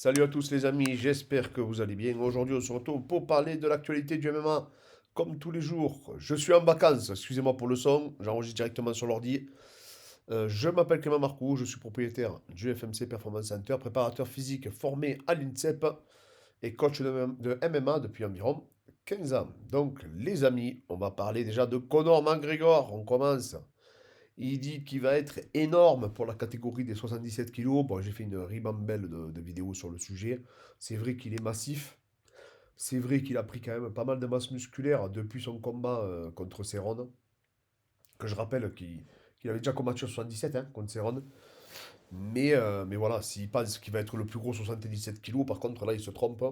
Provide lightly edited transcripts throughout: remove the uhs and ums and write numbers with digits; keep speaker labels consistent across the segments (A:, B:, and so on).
A: Salut à tous les amis, j'espère que vous allez bien. Aujourd'hui, on se retrouve pour parler de l'actualité du MMA, comme tous les jours. Je suis en vacances, excusez-moi pour le son, j'enregistre directement sur l'ordi. Je m'appelle Clément Marcoux, je suis propriétaire du FMC Performance Center, préparateur physique formé à l'INSEP et coach de MMA depuis environ 15 ans. Donc, les amis, on va parler déjà de Conor McGregor. On commence. Il dit qu'il va être énorme pour la catégorie des 77 kilos. Bon, j'ai fait une ribambelle de vidéos sur le sujet. C'est vrai qu'il est massif. C'est vrai qu'il a pris quand même pas mal de masse musculaire depuis son combat contre Cerrone. Que je rappelle qu'il avait déjà combattu en 77 hein, contre Cerrone. Mais voilà, s'il pense qu'il va être le plus gros 77 kilos, par contre, là, il se trompe.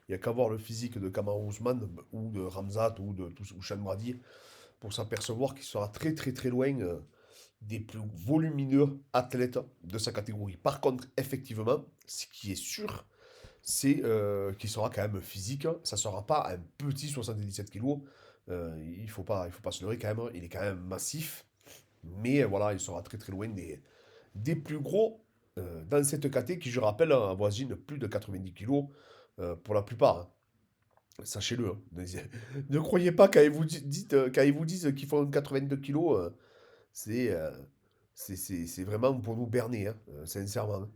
A: Il n'y a qu'à voir le physique de Kamaru Usman ou de Ramzat ou Sean Brady pour s'apercevoir qu'il sera très très très loin des plus volumineux athlètes de sa catégorie. Par contre, effectivement, ce qui est sûr, c'est qu'il sera quand même physique. Ça ne sera pas un petit 77 kilos. Il faut pas se leurrer quand même. Il est quand même massif. Mais voilà, il sera très très loin des plus gros dans cette catégorie qui, je rappelle, avoisine plus de 90 kilos pour la plupart, hein. Sachez-le, hein. Ne croyez pas quand quand ils vous disent qu'ils font 82 kilos, c'est euh, c'est vraiment pour nous berner, hein, sincèrement.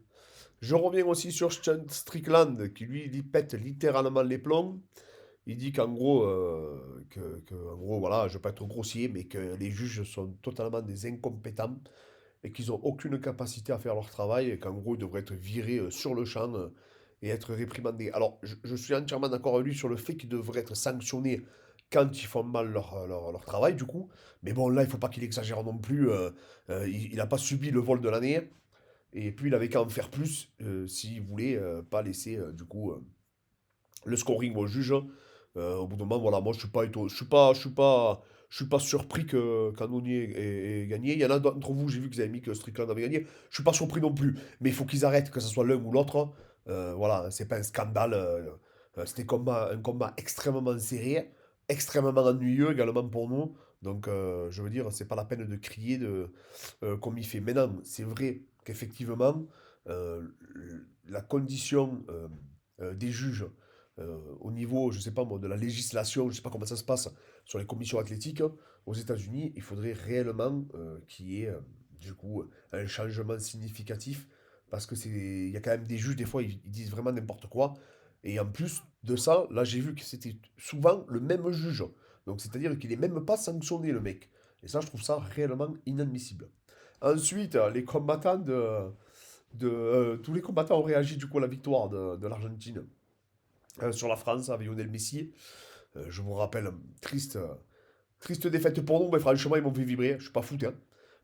A: Je reviens aussi sur Sean Strickland, qui lui, il pète littéralement les plombs. Il dit qu'en gros, en gros, voilà, je ne veux pas être grossier, mais que les juges sont totalement des incompétents et qu'ils n'ont aucune capacité à faire leur travail et qu'en gros, ils devraient être virés sur le champ et être réprimandés. Alors, je suis entièrement d'accord avec lui sur le fait qu'ils devraient être sanctionnés quand ils font mal leur travail, du coup. Mais bon, là, il ne faut pas qu'il exagère non plus. Il n'a pas subi le vol de l'année. Et puis, il avait qu'à en faire plus s'il voulait pas laisser, le scoring au juge. Au bout d'un moment, voilà, moi, je suis pas, je suis pas surpris que Canonier ait gagné. Il y en a d'entre vous, j'ai vu que vous avez mis que Strickland avait gagné. Je suis pas surpris non plus. Mais il faut qu'ils arrêtent, que ce soit l'un ou l'autre. Voilà, c'est pas un scandale. C'était un combat extrêmement serré, extrêmement ennuyeux également pour nous. Donc, je veux dire, c'est pas la peine de crier comme il fait. Maintenant, c'est vrai qu'effectivement, la condition des juges au niveau, je sais pas moi, de la législation, je sais pas comment ça se passe sur les commissions athlétiques aux États-Unis, il faudrait réellement qu'il y ait du coup un changement significatif parce que il y a quand même des juges des fois ils disent vraiment n'importe quoi et en plus de ça, là j'ai vu que c'était souvent le même juge, donc c'est-à-dire qu'il est même pas sanctionné le mec et ça je trouve ça réellement inadmissible. Ensuite, les combattants tous les combattants ont réagi du coup à la victoire de l'Argentine sur la France avec Lionel Messi. Je vous rappelle, triste défaite pour nous, mais franchement, ils m'ont fait vibrer. Je suis pas foot, hein.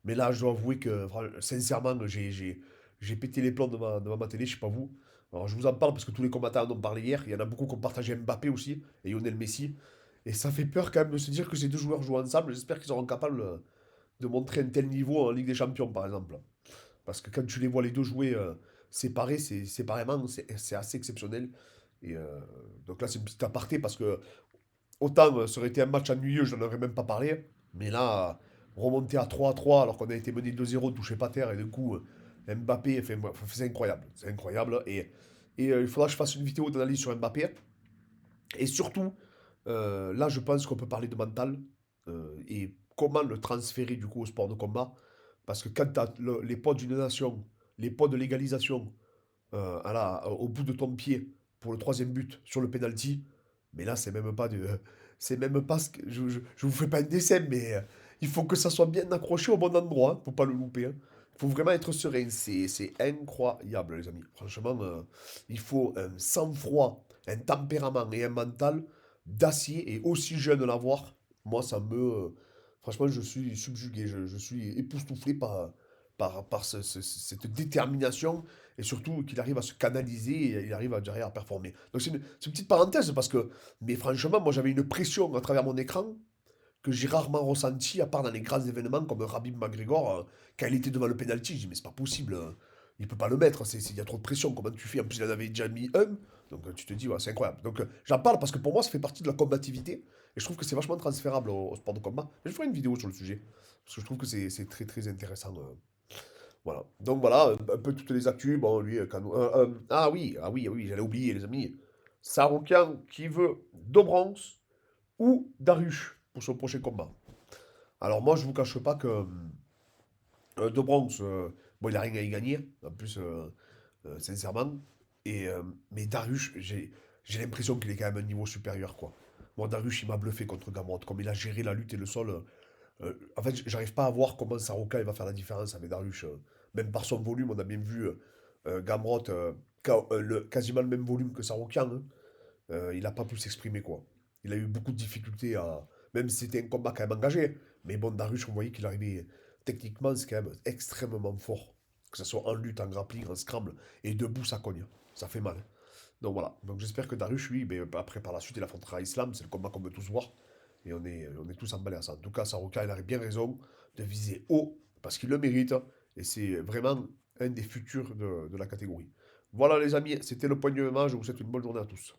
A: Mais là, je dois avouer que, sincèrement, j'ai pété les plombs devant ma télé, je sais pas vous. Alors, je vous en parle parce que tous les combattants en ont parlé hier. Il y en a beaucoup qui ont partagé Mbappé aussi et Lionel Messi. Et ça fait peur quand même de se dire que ces deux joueurs jouent ensemble. J'espère qu'ils seront capables de montrer un tel niveau en Ligue des Champions, par exemple. Parce que quand tu les vois les deux jouer séparés, séparément, c'est assez exceptionnel. Et donc là, c'est une petite aparté parce que autant ça aurait été un match ennuyeux, je n'en aurais même pas parlé. Mais là, remonter à 3-3 alors qu'on a été mené 2-0, touché pas terre, et d'un coup, Mbappé, c'est incroyable. C'est incroyable. Et il faudra que je fasse une vidéo d'analyse sur Mbappé. Et surtout, là, je pense qu'on peut parler de mental et comment le transférer du coup au sport de combat. Parce que quand tu as les poids d'une nation, les poids de l'égalisation au bout de ton pied pour le troisième but sur le penalty, mais là, c'est même pas de. C'est même pas ce que. Je vous fais pas un dessin, mais il faut que ça soit bien accroché au bon endroit, hein, faut pas le louper, hein. Il faut vraiment être serein. C'est incroyable, les amis. Franchement, il faut un sang-froid, un tempérament et un mental d'acier et aussi jeune à l'avoir. Moi, franchement, je suis subjugué. Je suis époustouflé par cette détermination et surtout qu'il arrive à se canaliser et il arrive à, derrière à performer. Donc c'est une petite parenthèse parce que, mais franchement, moi j'avais une pression à travers mon écran que j'ai rarement ressenti, à part dans les grands événements comme Rabib McGregor, quand il était devant le penalty. Je dis, mais c'est pas possible, il peut pas le mettre, il y a trop de pression, comment tu fais? En plus, il en avait déjà mis un, donc tu te dis, ouais, c'est incroyable. Donc j'en parle parce que pour moi, ça fait partie de la combativité, et je trouve que c'est vachement transférable au sport de combat. Mais je ferai une vidéo sur le sujet, parce que je trouve que c'est très très intéressant. Voilà. Donc voilà, un peu toutes les actus. Bon, lui, ah oui, j'allais oublier, les amis. Saroukian qui veut Dobrans ou Dariush pour son prochain combat. Alors moi, je vous cache pas que Dobrans, bon, il a rien à y gagner, en plus, sincèrement. Mais Dariush, j'ai l'impression qu'il est quand même à un niveau supérieur, quoi. Moi, Dariush, il m'a bluffé contre Gamrot. Comme il a géré la lutte et le sol. En fait, j'arrive pas à voir comment Saroka il va faire la différence avec Dariush. Même par son volume, on a bien vu Gamrot, quasiment le même volume que Sarokian, hein. Il n'a pas pu s'exprimer, quoi. Il a eu beaucoup de difficultés à. Même si c'était un combat quand même engagé. Mais bon, Dariush, on voyait qu'il arrivait. Techniquement, c'est quand même extrêmement fort. Que ce soit en lutte, en grappling, en scramble. Et debout, ça cogne. Ça fait mal. Donc voilà. Donc j'espère que Dariush, lui, ben, après par la suite, il affrontera Islam. C'est le combat qu'on veut tous voir. Et on est tous emballés à ça. En tout cas, Saroka, il a bien raison de viser haut. Parce qu'il le mérite. Et c'est vraiment un des futurs de la catégorie. Voilà les amis, c'était le point du MMA. Je vous souhaite une bonne journée à tous.